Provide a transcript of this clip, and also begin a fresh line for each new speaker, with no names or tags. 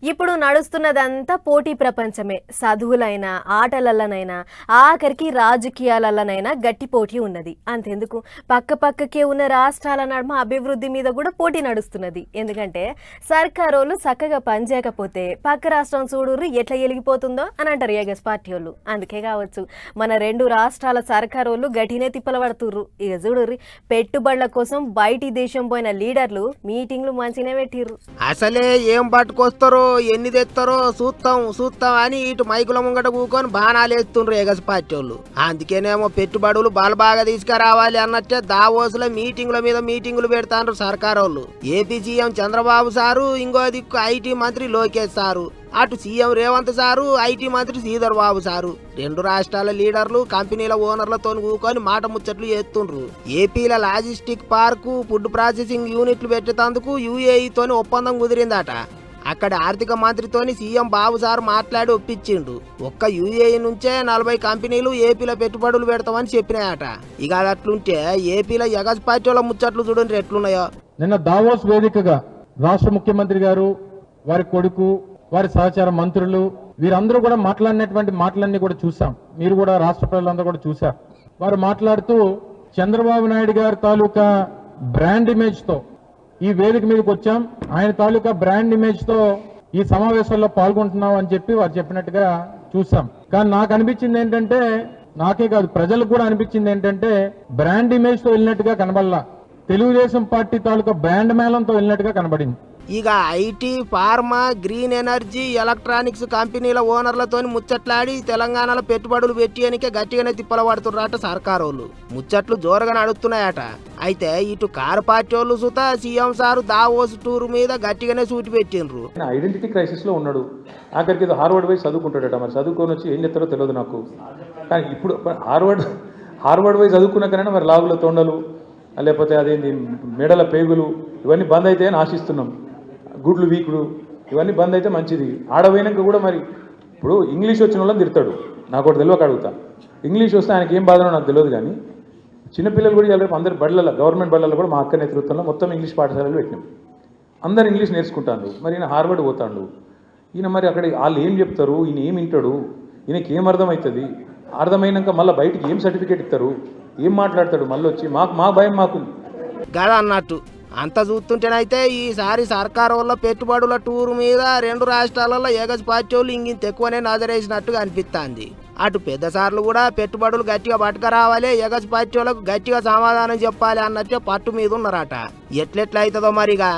ఇప్పుడు నడుస్తున్నదంతా పోటీ ప్రపంచమే. చదువులైనా ఆటలల్లనైనా ఆఖరికి రాజకీయాలల్లనైనా గట్టి పోటీ ఉన్నది. అంతెందుకు పక్కకే ఉన్న రాష్ట్రాల నడుమ అభివృద్ధి మీద కూడా పోటీ నడుస్తున్నది. ఎందుకంటే సర్కారోళ్ళు చక్కగా పనిచేయకపోతే పక్క రాష్ట్రం చూడుర్రి ఎట్లా ఎలిగిపోతుందో అని అంటారు ఏగస్ పార్టీ వాళ్ళు. అందుకే కావచ్చు మన రెండు రాష్ట్రాల సర్కారోళ్ళు గట్టినే తిప్పల పడుతుర్రు. ఇక చూడుర్రి పెట్టుబడుల కోసం బయటి దేశం పోయిన లీడర్లు మీటింగ్లు మంచిగానే పెట్టిర్రు.
అసలే ఏం పట్టుకొస్తారో ఎన్ని తెస్తారో చూస్తాం అని ఇటు మైకుల ముంగట కూకొని బాణాలు వేస్తుండ్రు ఎగస్ పార్టీ వాళ్ళు. అందుకేనేమో పెట్టుబడులు బాగా తీసుకురావాలి అన్నట్టే దావోసుల మీటింగులు పెడతాండ్రు సర్కార్ వాళ్ళు. ఏపీ సీఎం చంద్రబాబు సారు, ఇంకో దిక్కు ఐటీ మంత్రి లోకేష్ సారు, అటు సీఎం రేవంత్ సారు, ఐటీ మంత్రి శ్రీధర్ బాబు సారు. రెండు రాష్ట్రాల లీడర్లు కంపెనీల ఓనర్లతో కూకొని మాట ముచ్చట్లు చేస్తుండ్రు. ఏపీల లాజిస్టిక్ పార్కు, ఫుడ్ ప్రాసెసింగ్ యూనిట్లు పెట్టేందుకు యూఏఈతోని ఒప్పందం కుదిరిందట. అక్కడ ఆర్థిక మంత్రితోని సీఎం బాబు సార్ మాట్లాడి ఒప్పించిండు. ఒక్క యూఏఈ నుంచే 40 కంపెనీలు ఏపీలో పెట్టుబడులు పెడతామని చెప్పినాయట. ఇక అది అట్లుంటే ఏపీలో ఎగస్ పార్టీ వాళ్ళ ముచ్చట్లు చూడండి ఎట్లున్నాయో.
నిన్న దావోస్ వేదికగా రాష్ట్ర ముఖ్యమంత్రి గారు, వారి కొడుకు, వారి సహచార మంత్రులు వీరందరూ కూడా మాట్లాడినటువంటి మాటలన్నీ కూడా చూసాం. మీరు కూడా రాష్ట్ర ప్రజలందరూ కూడా చూశారు. వారు మాట్లాడుతూ చంద్రబాబు నాయుడు గారి తాలూకా బ్రాండ్ ఇమేజ్ తో ఈ వేదిక మీదకి వచ్చాం, ఆయన తాలూకా బ్రాండ్ ఇమేజ్ తో ఈ సమావేశంలో పాల్గొంటున్నాం అని చెప్పి వారు చెప్పినట్టుగా చూసాం. కానీ నాకు అనిపించింది ఏంటంటే, నాకే కాదు ప్రజలకు కూడా అనిపించింది ఏంటంటే, బ్రాండ్ ఇమేజ్ తో వెళ్ళినట్టుగా కనబడలా, తెలుగుదేశం పార్టీ తాలూకా బ్రాండ్ మేళంతో వెళ్ళినట్టుగా కనబడింది.
ఇక IT, pharma, green energy, electronics కంపెనీల ఓనర్లతో ముచ్చట్లాడి తెలంగాణలో పెట్టుబడులు పెట్టియనికే గట్టిగానే తిప్పల పడుతున్నారట సర్కారోళ్ళు. ముచ్చట్లు జోరుగా నడుస్తున్నాయట. అయితే ఇటు కారు పార్టీ వాళ్ళు సుతా సీఎం సారు దావోస్ టూర్ మీద గట్టిగానే సూటి పెట్టిండ్రు.
ఐడెంటిటీ క్రైసిస్ లో ఉన్నాడు. ఆఖరికి ఏదో హార్వర్డ్ వైజ్ చదువుకుంటాడట. మరి చదువుకొని వచ్చి ఏం చెప్తారో తెలియదు నాకు. కానీ ఇప్పుడు హార్వర్డ్ వైజ్ చదువుకున్న కన్నా మరి లాగుల తొండలు, లేకపోతే అదేంటి మెడల పేగులు ఇవన్నీ బంద్ అయితే అని ఆశిస్తున్నాం. గుడ్లు వీకుడు ఇవన్నీ బంద్ అయితే మంచిది. ఆడపోయినాక కూడా మరి ఇప్పుడు ఇంగ్లీష్ వచ్చిన వాళ్ళని తిడతాడు. నాకు ఒకటి తెలియక అడుగుతా, ఇంగ్లీష్ వస్తే ఆయనకి ఏం బాధనో నాకు తెలియదు. కానీ చిన్నపిల్లలు కూడా రేపు అందరు బడులలో, గవర్నమెంట్ బడులలో కూడా మా అక్క నేతృత్వంలో మొత్తం ఇంగ్లీష్ పాఠశాలలు పెట్టినాం. అందరు ఇంగ్లీష్ నేర్చుకుంటాడు. మరి ఈయన హార్వర్డ్ పోతాడు. ఈయన మరి అక్కడ వాళ్ళు ఏం చెప్తారు, ఈయన ఏం వింటాడు, ఈయనకి ఏం అర్థమవుతుంది, అర్థమైనాక మళ్ళీ బయటికి ఏం సర్టిఫికేట్ ఇస్తారు, ఏం మాట్లాడతాడు, మళ్ళీ వచ్చి మా భయం మాకుంది
కదా అన్నట్టు. అంత చూస్తుంటేనైతే ఈసారి సర్కారు వల్ల పెట్టుబడుల టూర్ మీద రెండు రాష్ట్రాలలో ఏగస్ పార్టీ వాళ్ళు ఇంకింత ఎక్కువనే నజరేసినట్టుగా అనిపిస్తుంది. అటు పెద్ద సార్లు కూడా పెట్టుబడులు గట్టిగా పట్టుకురావాలి, ఎగస్ పార్టీ వాళ్ళకు గట్టిగా సమాధానం చెప్పాలి అన్నట్టే పట్టు మీద ఉన్నారట. ఎట్లెట్లయితుందో మరిగా.